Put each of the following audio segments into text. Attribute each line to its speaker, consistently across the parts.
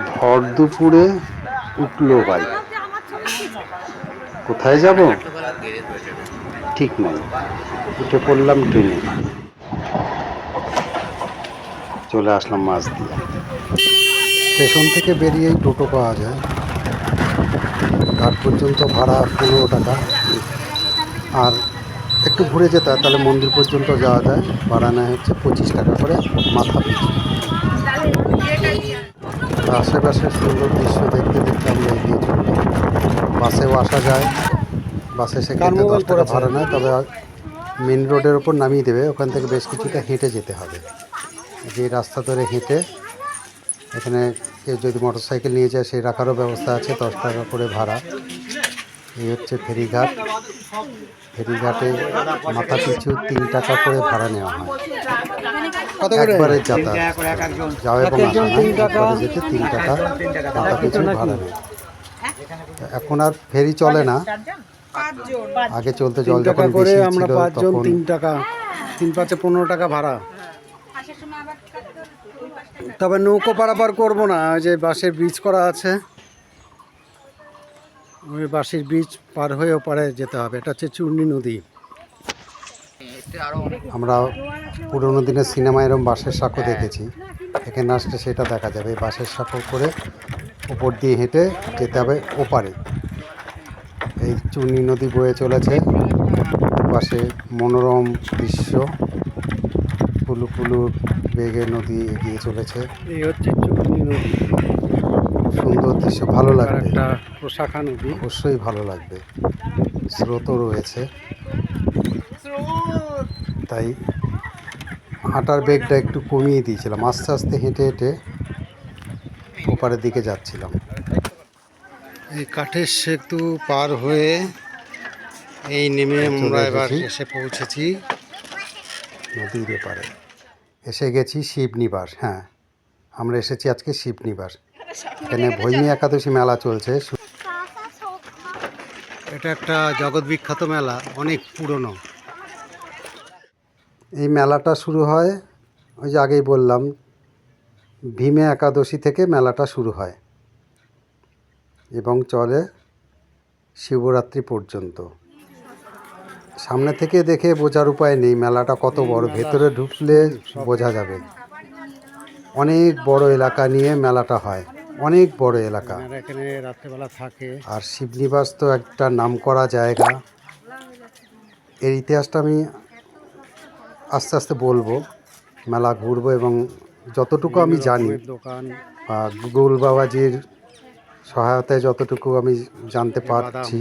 Speaker 1: ভর দুপুরে উঠলো বাইক। কোথায় যাব ঠিক নাই, উঠে পড়লাম ট্রেনে, চলে আসলাম মাঝদিয়া। স্টেশন থেকে বেরিয়েই টোটো পাওয়া যায়। ঘাট পর্যন্ত ভাড়া 15 টাকা, আর একটু ঘুরে যেতে হয় তাহলে মন্দির পর্যন্ত যাওয়া যায়। ভাড়া নেয় হচ্ছে 25 টাকা করে মাথা পিছু। আশেপাশে সুন্দর দৃশ্য দেখতে দেখতে আমরা এগিয়ে চললাম। বাসেও আসা যায়, বাসে সেক্ষেত্রে 10 টাকা ভাড়া নেয়, তবে মেন রোডের ওপর নামিয়ে দেবে, ওখান থেকে বেশ কিছুটা হেঁটে যেতে হবে। যে রাস্তা ধরে হেঁটে এখানে কেউ যদি মোটর সাইকেল নিয়ে যায় সেই রাখারও ব্যবস্থা আছে, 10 টাকা করে ভাড়া। এই হচ্ছে ফেরিঘাট। ফেরিঘাটে মাথা পিছু 3 টাকা করে ভাড়া নেওয়া হয়। একবারে যাতায়াত যাওয়া এবং আসা না, একবারে যেতে 3 টাকা মাথা পিছু ভাড়া নেয়। এখন আর ফেরি চলে না, আগে চলতে জল যখন বেশি ছিল তখন
Speaker 2: 3 টাকা, 3 5 15 টাকা ভাড়া। তবে নৌকো পারাপার করবো না, যে বাঁশের ব্রিজ করা আছে, ওই বাঁশের ব্রিজ পার হয়ে ওপারে যেতে হবে। এটা হচ্ছে চূর্ণী নদী।
Speaker 1: আমরা পুরোনো দিনের সিনেমায় এরকম বাঁশের সাঁকো দেখেছি, এখানে আসলে সেটা দেখা যাবে। এই বাঁশের সাঁকো করে উপর দিয়ে হেঁটে যেতে হবে ওপারে। এই চূর্ণী নদী বয়ে চলেছে, পাশে মনোরম দৃশ্য, ফুলু ফুলু বেগে নদী এগিয়ে চলেছে।
Speaker 2: এই হচ্ছে চূর্ণী নদী,
Speaker 1: সুন্দর দৃশ্য, ভালো লাগবে।
Speaker 2: একটা প্রশাখা নদী,
Speaker 1: অবশ্যই ভালো লাগবে। স্রোতও রয়েছে, তাই হাঁটার বেগটা একটু কমিয়ে দিয়েছিলাম, আস্তে আস্তে হেঁটে হেঁটে ওপারের দিকে যাচ্ছিলাম।
Speaker 2: এই কাঠের সেতু পার হয়ে এই নেমে আমরা এবার এসে পৌঁছেছি
Speaker 1: নদীর এপারে। এসে গেছি শিবনিবাস। হ্যাঁ, আমরা এসেছি আজকে শিবনিবাস। এখানে ভৈমী একাদশী মেলা চলছে।
Speaker 2: এটা একটা জগৎ বিখ্যাত মেলা, অনেক পুরনো।
Speaker 1: এই মেলাটা শুরু হয়, ওই যে আগেই বললাম, ভীমে একাদশী থেকে মেলাটা শুরু হয় এবং চলে শিবরাত্রি পর্যন্ত। সামনে থেকে দেখে বোঝার উপায় নেই মেলাটা কত বড়, ভেতরে ঢুকলে বোঝা যাবে। অনেক বড় এলাকা নিয়ে মেলাটা হয়, অনেক বড় এলাকা।
Speaker 2: এখানে রাত্রেবেলা থাকে।
Speaker 1: আর শিবনিবাস তো একটা নামকরা জায়গা। এর ইতিহাসটা আমি আস্তে আস্তে বলবো, মেলা ঘুরবো এবং যতটুকু আমি জানি বা গুগল বাবাজির সহায়তায় যতটুকু আমি জানতে পারছি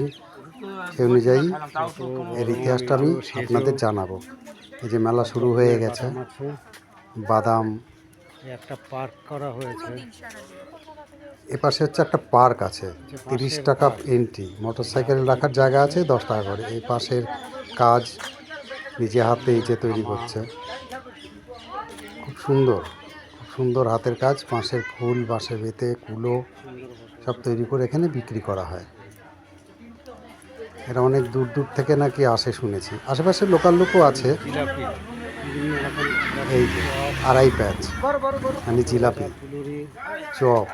Speaker 1: সেই অনুযায়ী এর ইতিহাসটা আমি আপনাদের জানাবো। এই যে মেলা শুরু হয়ে গেছে, বাদাম,
Speaker 2: একটা পার্ক করা হয়েছে।
Speaker 1: এপাশে হচ্ছে একটা পার্ক আছে, 30 টাকা এন্ট্রি। মোটর সাইকেল রাখার জায়গা আছে 10 টাকা করে। এই পাশের কাজ নিজে হাতে এই যে তৈরি করছে, খুব সুন্দর, খুব সুন্দর হাতের কাজ। বাঁশের ফুল, বাঁশের বেতে, কুলো সব তৈরি করে এখানে বিক্রি করা হয়। এরা অনেক দূর দূর থেকে নাকি আসে শুনেছি, আশেপাশের লোকাল লোকও আছে। এই যে আড়াই প্যাচ মানে জিলাপি, চপ,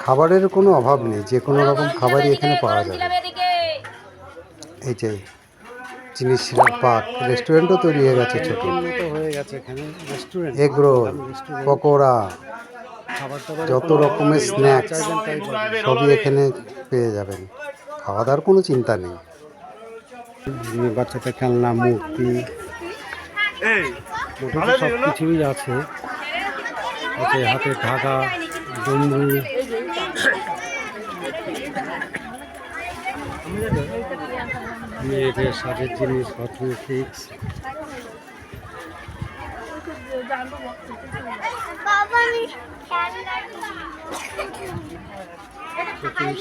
Speaker 1: খাবারের কোনো অভাব নেই, যে কোনো রকম খাবারই এখানে পাওয়া যাবে। এই যে চিনি শিরার পাক, রেস্টুরেন্টও তৈরি হয়ে গেছে, ছোট
Speaker 2: হয়ে গেছে এখানে রেস্টুরেন্ট।
Speaker 1: এগরোল, পকোড়া, যত রকমের স্ন্যাক্স সবই এখানে পেয়ে যাবেন। খাওয়া দাওয়ার কোনো চিন্তা নেই।
Speaker 2: বাচ্চাদের খেলনা, মূর্তি, সব কিছুই আছে। হাতের ধাগা, ডমরু, মেয়েদের সাজের জিনিস, কসমেটিক্স,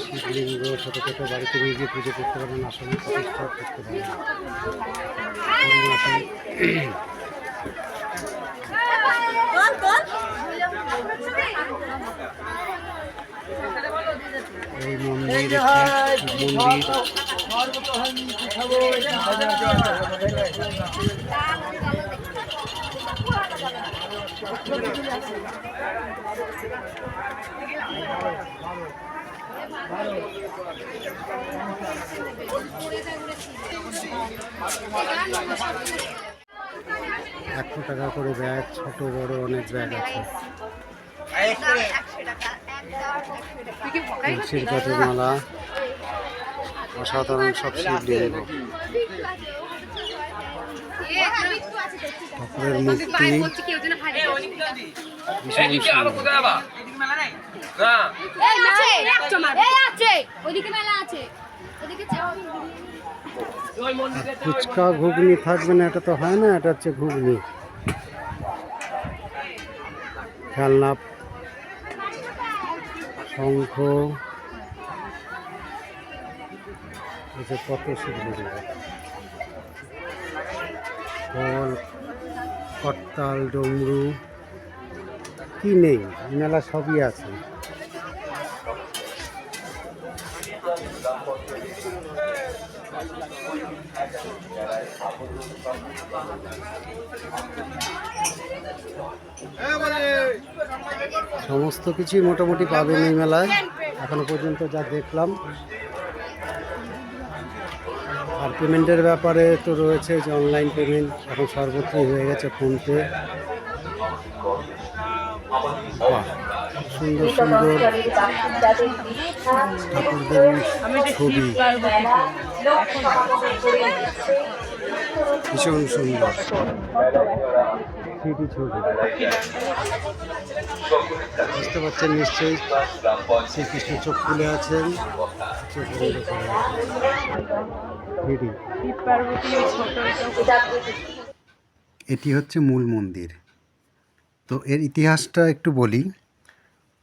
Speaker 2: শিবলিঙ্গ, ছোটো ছোটো বাড়িতে নিয়ে গিয়ে পুজো করতে পারেন, আসলে প্রতিষ্ঠা করতে পারেন। এই মন্দির টাকা করে ব্যাগ, ছোট বড় অনেক ব্যাগ আছে। তুলসীর কাঠের মালা, অসাধারণ সব শিবলিঙ্গ, ঠাকুরের মূর্তি, ভীষণ সুন্দর। ফুচকা ঘুগনি থাকবে না, এটা তো হয় না, এটা হচ্ছে ঘুগনি। খেলনা, শঙ্খ, কত শিবলিঙ্গ, ফল, করতাল, ডমরু, কি নেই মেলা সবই আছে। সমস্ত কিছুই মোটামুটি পাবেন এই মেলায়, এখনো পর্যন্ত যা দেখলাম। আর পেমেন্টের ব্যাপারে তো রয়েছে যে অনলাইন পেমেন্ট এখন সর্বত্রই হয়ে গেছে, ফোনপে। সুন্দর সুন্দর ঠাকুরদের ছবি, ভীষণ সুন্দর ছবি। বুঝতে পারছেন নিশ্চয়ই, শ্রীকৃষ্ণ চোখ খুলে আছেন, চোখ বন্ধ করে আছেন। এটি হচ্ছে মূল মন্দির। তো এর ইতিহাসটা একটু বলি।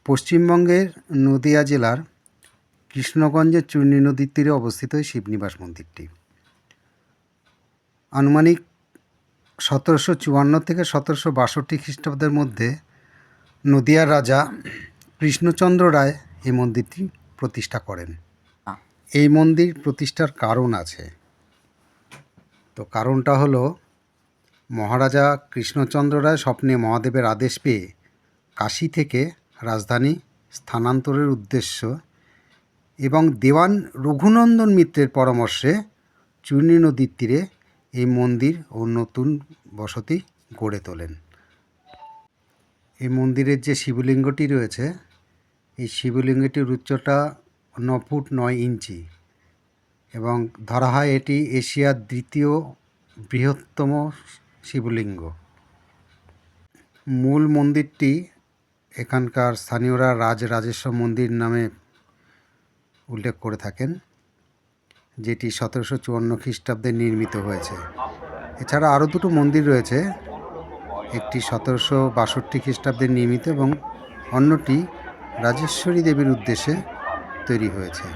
Speaker 2: পশ্চিমবঙ্গের নদিয়া জেলার কৃষ্ণগঞ্জের চূর্ণী নদীর তীরে অবস্থিত এই শিবনিবাস মন্দিরটি। আনুমানিক 1754 থেকে 1762 খ্রিস্টাব্দের মধ্যে নদিয়ার রাজা কৃষ্ণচন্দ্র রায় এই মন্দিরটি প্রতিষ্ঠা করেন। এই মন্দির প্রতিষ্ঠার কারণ আছে। তো কারণটা হলো, মহারাজা কৃষ্ণচন্দ্র রায় স্বপ্নে মহাদেবের আদেশ পেয়ে কাশী থেকে রাজধানী স্থানান্তরের উদ্দেশ্য এবং দেওয়ান রঘুনন্দন মিত্রের পরামর্শে চূর্ণী নদীর তীরে এই মন্দির ও নতুন বসতি গড়ে তোলেন। এই মন্দিরের যে শিবলিঙ্গটি রয়েছে, এই শিবলিঙ্গটির উচ্চতা 9 ফুট 9 ইঞ্চি এবং ধরা হয় এটি এশিয়ার দ্বিতীয় বৃহত্তম শিবলিঙ্গ। মূল মন্দিরটি এখানকার স্থানীয়রা রাজরাজেশ্বর মন্দির নামে উল্লেখ করে থাকেন, যেটি 1754 খ্রিস্টাব্দে নির্মিত হয়েছে। এছাড়া আরও দুটো মন্দির রয়েছে, একটি 1762 খ্রিস্টাব্দে নির্মিত এবং অন্যটি রাজেশ্বরী দেবীর উদ্দেশ্যে তৈরি হয়েছে।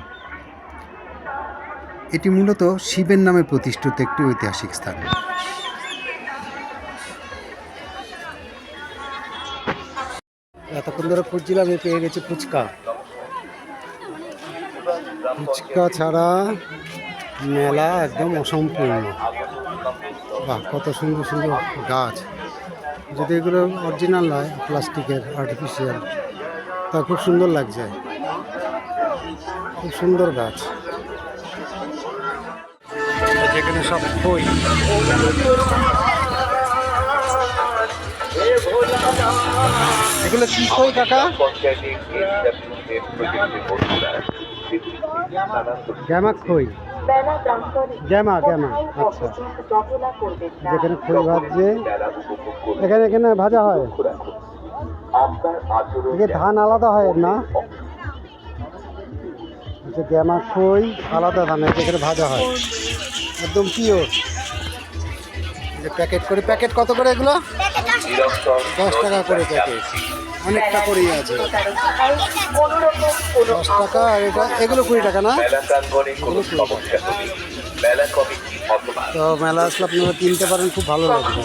Speaker 2: এটি মূলত শিবের নামে প্রতিষ্ঠিত একটি ঐতিহাসিক স্থান। এতক্ষণ ধরে খুঁজছিলাম, পেয়ে গেছি ফুচকা। ফুচকা ছাড়া মেলা একদম অসম্পূর্ণ। বাহ, কত সুন্দর সুন্দর গাছ, যদি এগুলো অরিজিনাল নয়, প্লাস্টিকের আর্টিফিশিয়াল, তা খুব সুন্দর লাগছে। খুব সুন্দর গাছ, যেখানে সব খই। এগুলো কি খই কাকা? গ্যামা খই, গ্যামা গ্যামা। আচ্ছা, যেখানে খই ভাজছে, এখানে ভাজা হয়। ধান আলাদা হয় না? আচ্ছা, গ্যামা খই আলাদা ধান, যেখানে ভাজা হয় একদম পিওর। প্যাকেট করে, প্যাকেট কত করে এগুলো? 10 টাকা করে প্যাকেট, অনেকটা করেই আছে। 10 টাকা। আর এটা এগুলো 20 টাকা না? তো মেলা আসলে আপনারা কিনতে পারেন, খুব ভালো লাগবে।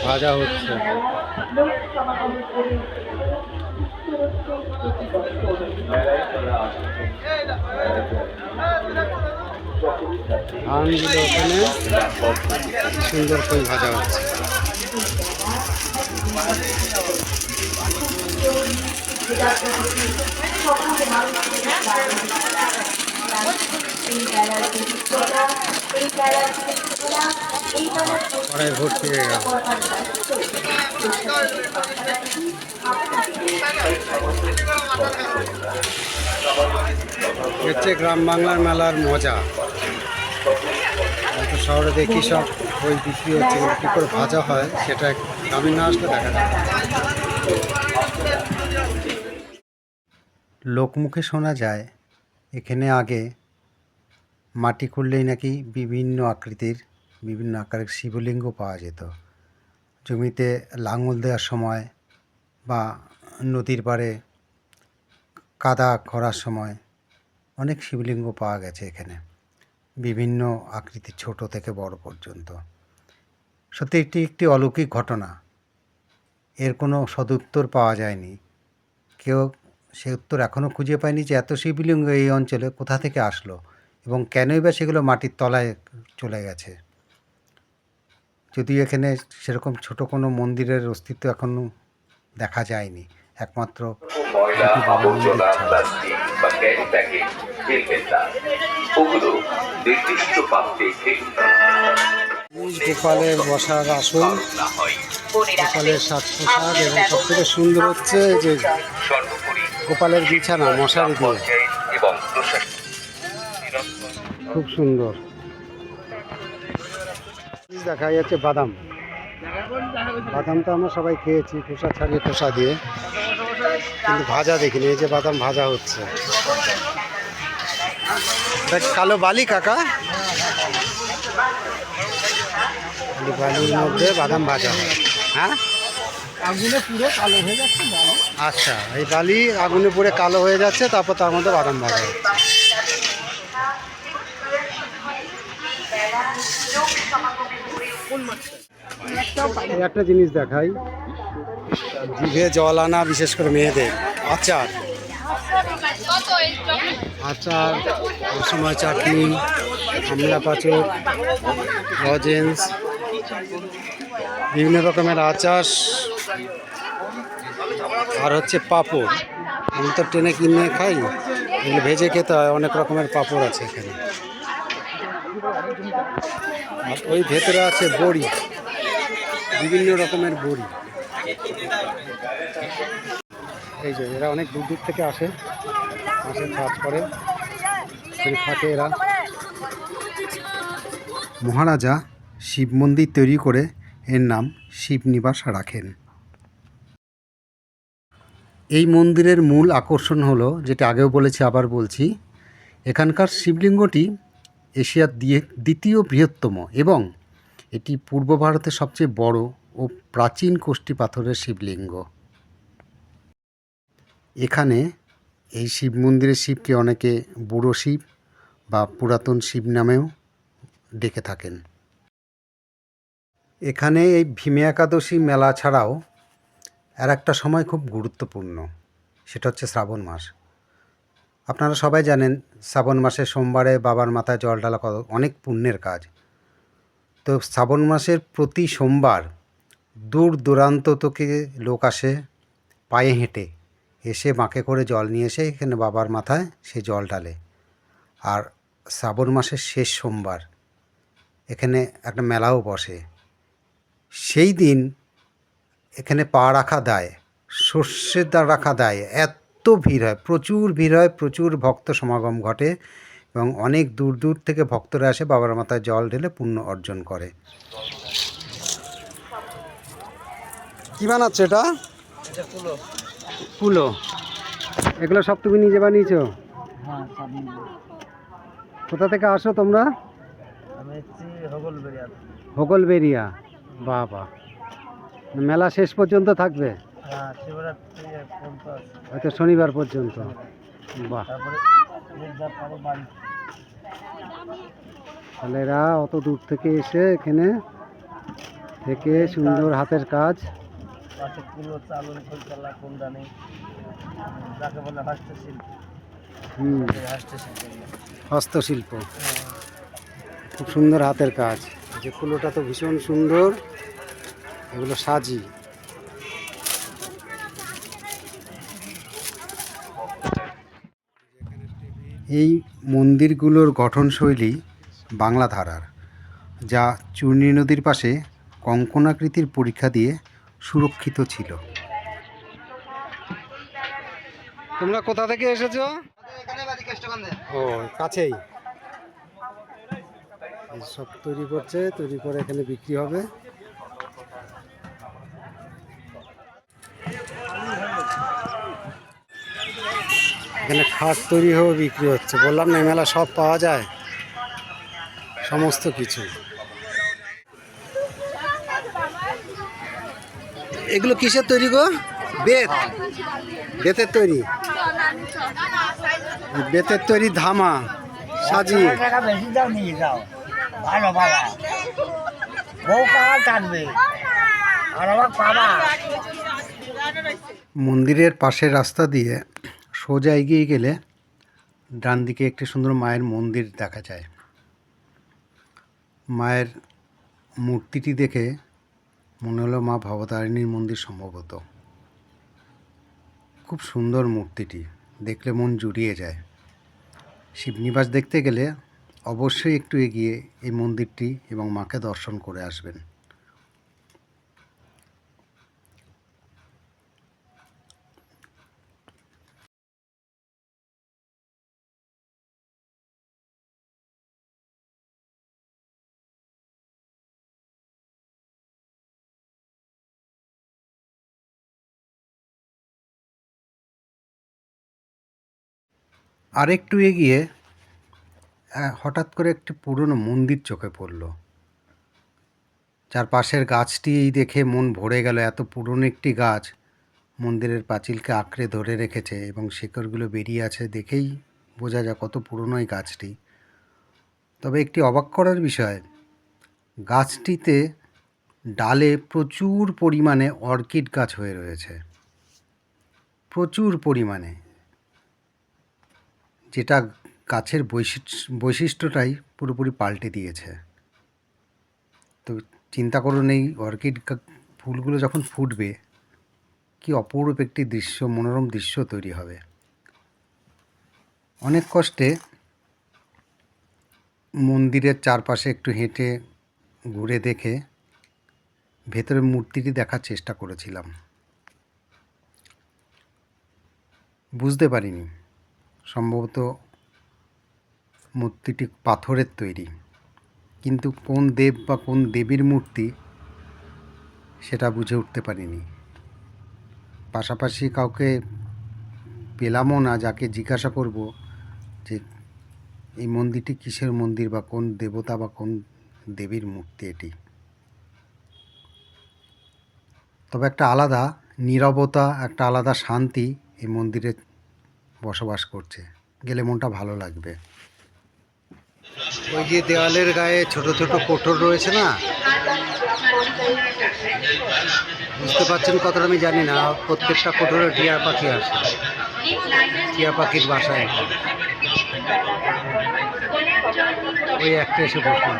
Speaker 2: ভাজা হচ্ছে।
Speaker 1: ধানগুলো ওখানে সুন্দর করে ভাজা হচ্ছে। কড়াই ভর্তি হয়ে গেল। হচ্ছে গ্রাম বাংলার মেলার মজা। তো শহরে দেখি সব বই বিক্রি হচ্ছে, কিন্তু কী করে ভাজা হয় সেটা গ্রামে না আসলে দেখা যায়। লোকমুখে শোনা যায় এখানে আগে মাটি খুঁড়লেই নাকি বিভিন্ন আকৃতির বিভিন্ন আকারের শিবলিঙ্গ পাওয়া যেত। জমিতে লাঙল দেওয়ার সময় বা নদীর পাড়ে কাদা খরার সময় অনেক শিবলিঙ্গ পাওয়া গেছে এখানে, বিভিন্ন আকৃতির, ছোট থেকে বড় পর্যন্ত। সত্যি এটি একটি অলৌকিক ঘটনা। এর কোনো সদুত্তর পাওয়া যায়নি। কেউ সে উত্তর এখনও খুঁজে পায়নি যে এত শিবলিঙ্গ এই অঞ্চলে কোথা থেকে আসলো এবং কেনই বা সেগুলো মাটির তলায় চলে গেছে। যদিও এখানে সেরকম ছোট কোনো মন্দিরের অস্তিত্ব এখনও দেখা যায়নি, একমাত্র দুটি বড় মন্দির ছাড়া। গোপালের বসার আসন, গোপালের সাজ পোশাক, এবং সবথেকে সুন্দর হচ্ছে যে গোপালের বিছানা মশারি দিয়ে, খুব সুন্দর। দেখা যাচ্ছে বাদাম। বাদাম তো আমরা সবাই খেয়েছি খোসা ছাড়িয়ে, খোসা দিয়ে, কিন্তু ভাজা দেখিনি। এই যে বাদাম ভাজা হচ্ছে। কালো বালি কাকা, বালির মধ্যে বাদাম ভাজা হয়। হ্যাঁ, আগুনে পুরো কালো হয়ে যাচ্ছে। আচ্ছা, এই বালি আগুনে পুড়ে কালো হয়ে যাচ্ছে, তারপর তার মধ্যে বাদাম ভাজা হচ্ছে। একটা জিনিস দেখাই, জিভে জল আনা, বিশেষ করে মেয়েদের আচার, আচার, সময় চাটনি, আমলা পাচক, লজেন্স, বিভিন্ন রকমের আচার, আর হচ্ছে পাঁপড়। আমি তো ট্রেনে কিনে খাই, এগুলো ভেজে খেতে হয়। অনেক রকমের পাঁপড় আছে এখানে। আর ওই ভেতরে আছে বড়ি, বিভিন্ন রকমের বড়ি। এই যে এরা অনেক দূর দূর থেকে আসে কাজ করে, থাকে এরা। মহারাজা শিব মন্দির তৈরি করে এর নাম শিবনিবাস রাখেন। এই মন্দিরের মূল আকর্ষণ হলো, যেটা আগেও বলেছি আবার বলছি, এখানকার শিবলিঙ্গটি এশিয়ার দ্বিতীয় বৃহত্তম এবং এটি পূর্ব ভারতের সবচেয়ে বড় ও প্রাচীন কোষ্ঠী পাথরের শিবলিঙ্গ। এখানে এই শিব মন্দিরের শিবকে অনেকে বুড়ো শিব বা পুরাতন শিব নামেও ডেকে থাকেন। এখানে এই ভীমে একাদশী মেলা ছাড়াও আর একটা সময় খুব গুরুত্বপূর্ণ, সেটা হচ্ছে শ্রাবণ মাস। আপনারা সবাই জানেন শ্রাবণ মাসের সোমবারে বাবার মাথায় জল ঢালা অনেক পুণ্যের কাজ। তো শ্রাবণ মাসের প্রতি সোমবার দূর দূরান্ত থেকে লোক আসে পায়ে হেঁটে, এসে বাঁকে করে জল নিয়ে এসে এখানে বাবার মাথায় সে জল ঢালে। আর শ্রাবণ মাসের শেষ সোমবার এখানে একটা মেলাও বসে। সেই দিন এখানে পা রাখা দায়, সর্ষের দা রাখা দায়, এত ভিড় হয়, প্রচুর ভিড় হয়, প্রচুর ভক্ত সমাগম ঘটে এবং অনেক দূর দূর থেকে ভক্তরা আসে বাবার মাথায় জল ঢেলে পুণ্য অর্জন করে। কি বানাচ্ছ এটা? কুলো। এগুলো সব তুমি নিজে বানিয়েছো?
Speaker 3: হ্যাঁ, সব নিজে।
Speaker 1: কোথা থেকে আসো তোমরা?
Speaker 3: আমি এসেছি হোগলবেড়িয়া।
Speaker 1: হোগলবেড়িয়া, বাহ বাহ। মেলা শেষ পর্যন্ত থাকবে?
Speaker 3: হ্যাঁ, শিবরাত্রি পর্যন্ত আছে।
Speaker 1: হয়তো শনিবার পর্যন্ত। বাহ,
Speaker 3: তারপরে বাড়ি।
Speaker 1: তাহলে এরা অত দূর থেকে এসে এখানে থেকে সুন্দর হাতের কাজ,
Speaker 3: পাশে কুলো, চালন, ফুলতলা, কুন্দানি, যাকে বলে হস্তশিল্প। হস্তশিল্প।
Speaker 1: হস্তশিল্প।
Speaker 2: খুব সুন্দর হাতের কাজ। যে কুলোটা তো ভীষণ সুন্দর, এগুলো সাজি। এই মন্দিরগুলোর গঠনশৈলী বাংলা ধারার, যা চূর্ণী নদীর পাশে কঙ্কনাকৃতির পরীক্ষা দিয়ে সুরক্ষিত ছিল। তোমরা কোথা থেকে এসেছো? ও, কাছেই। সব তৈরি করছে, তৈরি করে এখানে বিক্রি হবে। এখানে খাট তৈরি হয়ে বিক্রি হচ্ছে। বললাম না, এই মেলা সব পাওয়া যায়, সমস্ত কিছু। এগুলো কিসের তৈরি গো? বেত, বেতের তৈরি, বেতের তৈরি ধামা সাজিয়ে।
Speaker 3: টাকা বেশি দাও নিয়ে যাও, ভালো ভালো বউ কার টানবে আর আবার পাবা।
Speaker 2: মন্দিরের পাশের রাস্তা দিয়ে সোজা এগিয়ে গেলে ডান দিকে একটি সুন্দর মায়ের মন্দির দেখা যায়। মায়ের মূর্তিটি দেখে মনে হলো মা ভবতারিণীর মন্দির সম্ভবত। খুব সুন্দর মূর্তিটি, দেখলে মন জুড়িয়ে যায়। শিবনিবাস দেখতে গেলে অবশ্যই একটু এগিয়ে এই মন্দিরটি এবং মাকে দর্শন করে আসবেন। আরেকটু এগিয়ে হঠাৎ করে একটি পুরনো মন্দির চোখে পড়ল, যার পাশের গাছটি দেখে মন ভরে গেল। এত পুরনো একটি গাছ মন্দিরের পাঁচিলকে আঁকড়ে ধরে রেখেছে এবং শিকড়গুলো বেরিয়ে আছে, দেখেই বোঝা যায় কত পুরনো এই গাছটি। তবে একটি অবাক করার বিষয়, গাছটিতে ডালে প্রচুর পরিমাণে অর্কিড গাছ হয়ে রয়েছে, প্রচুর পরিমাণে, যেটা গাছের বৈশিষ্ট্যটাই পুরোপুরি পাল্টে দিয়েছে। তো চিন্তা করুন, এই অর্কিড ফুলগুলো যখন ফুটবে কি অপরূপ একটি দৃশ্য, মনোরম দৃশ্য তৈরি হবে। অনেক কষ্টে মন্দিরের চারপাশে একটু হেঁটে ঘুরে দেখে ভেতরের মূর্তিটি দেখার চেষ্টা করেছিলাম। বুঝতে পারিনি, সম্ভবত মূর্তিটি পাথরের তৈরি, কিন্তু কোন দেব বা কোন দেবীর মূর্তি সেটা বুঝে উঠতে পারিনি। পাশাপাশি কাউকে পেলামও না যাকে জিজ্ঞাসা করব যে এই মন্দিরটি কিসের মন্দির বা কোন দেবতা বা কোন দেবীর মূর্তি এটি। তবে একটা আলাদা নীরবতা, একটা আলাদা শান্তি এই মন্দিরে বসবাস করছে, গেলে মনটা ভালো লাগবে। ওই যে দেওয়ালের গায়ে ছোট ছোট কোঠর রয়েছে না, বুঝতে পারছেন কতটা আমি জানি না, প্রত্যেকটা কোঠরে টিয়া পাখি আসে, টিয়া পাখির বাসায় ওই একটা এসে বসলাম।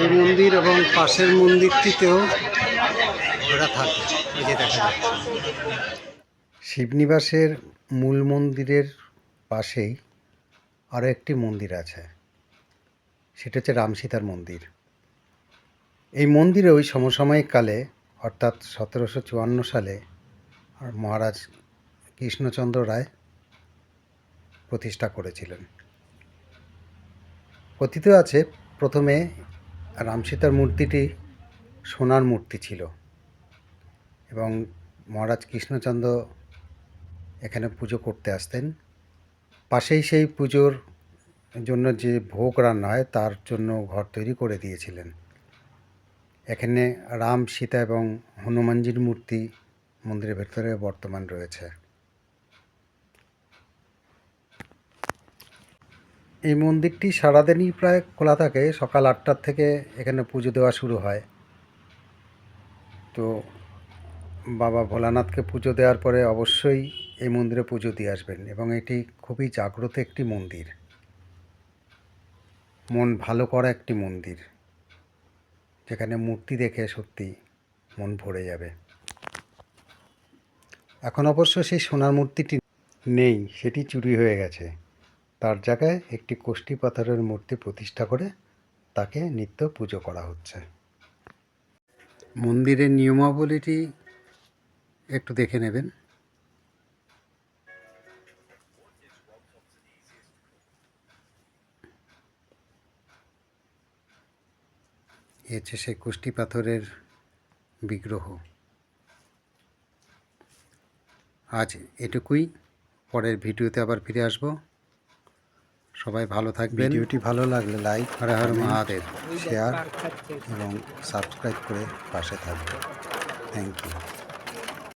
Speaker 2: এই মন্দির এবং পাশের মন্দিরটিতেও ওরা থাকে, এই যে দেখা যাচ্ছে। শিবনিবাসের মূল মন্দিরের পাশেই আরও একটি মন্দির আছে, সেটা হচ্ছে রামসীতার মন্দির। এই মন্দিরে ওই সমসাময়িক কালে অর্থাৎ 1754 সালে মহারাজ কৃষ্ণচন্দ্র রায় প্রতিষ্ঠা করেছিলেন। কথিত আছে প্রথমে রামসীতার মূর্তিটি সোনার মূর্তি ছিল এবং মহারাজ কৃষ্ণচন্দ্র এখানে পুজো করতে আসতেন। পাশেই সেই পুজোর জন্য যে ভোগ রান্না হয় তার জন্য ঘর তৈরি করে দিয়েছিলেন। এখানে রাম, সীতা এবং হনুমানজির মূর্তি মন্দিরের ভেতরে বর্তমান রয়েছে। এই মন্দিরটি সারাদিনই প্রায় খোলা থাকে, সকাল 8টার থেকে এখানে পুজো দেওয়া শুরু হয়। তো বাবা ভোলানাথকে পুজো দেওয়ার পরে অবশ্যই এই মন্দিরে পুজো দিয়ে আসবেন এবং এটি খুবই জাগ্রত একটি মন্দির। মন ভালো করা একটি মন্দির, যেখানে মূর্তি দেখে সত্যি মন ভরে যাবে। এখন অবশ্য সেই সোনার মূর্তিটি নেই, সেটি চুরি হয়ে গেছে। তার জায়গায় একটি কোষ্ঠী পাথরের মূর্তি প্রতিষ্ঠা করে তাকে নিত্য পুজো করা হচ্ছে। মন্দিরের নিয়মাবলীটি একটু দেখে নেবেন। এ হচ্ছে সেই কোষ্ঠী পাথরের বিগ্রহ। আজ এটুকুই, পরের ভিডিওতে আবার ফিরে আসব। সবাই ভালো থাকবেন। ভিডিওটি ভালো লাগলে লাইক, হর হর মহাদেব, শেয়ার এবং সাবস্ক্রাইব করে পাশে থাকবেন। Thank you.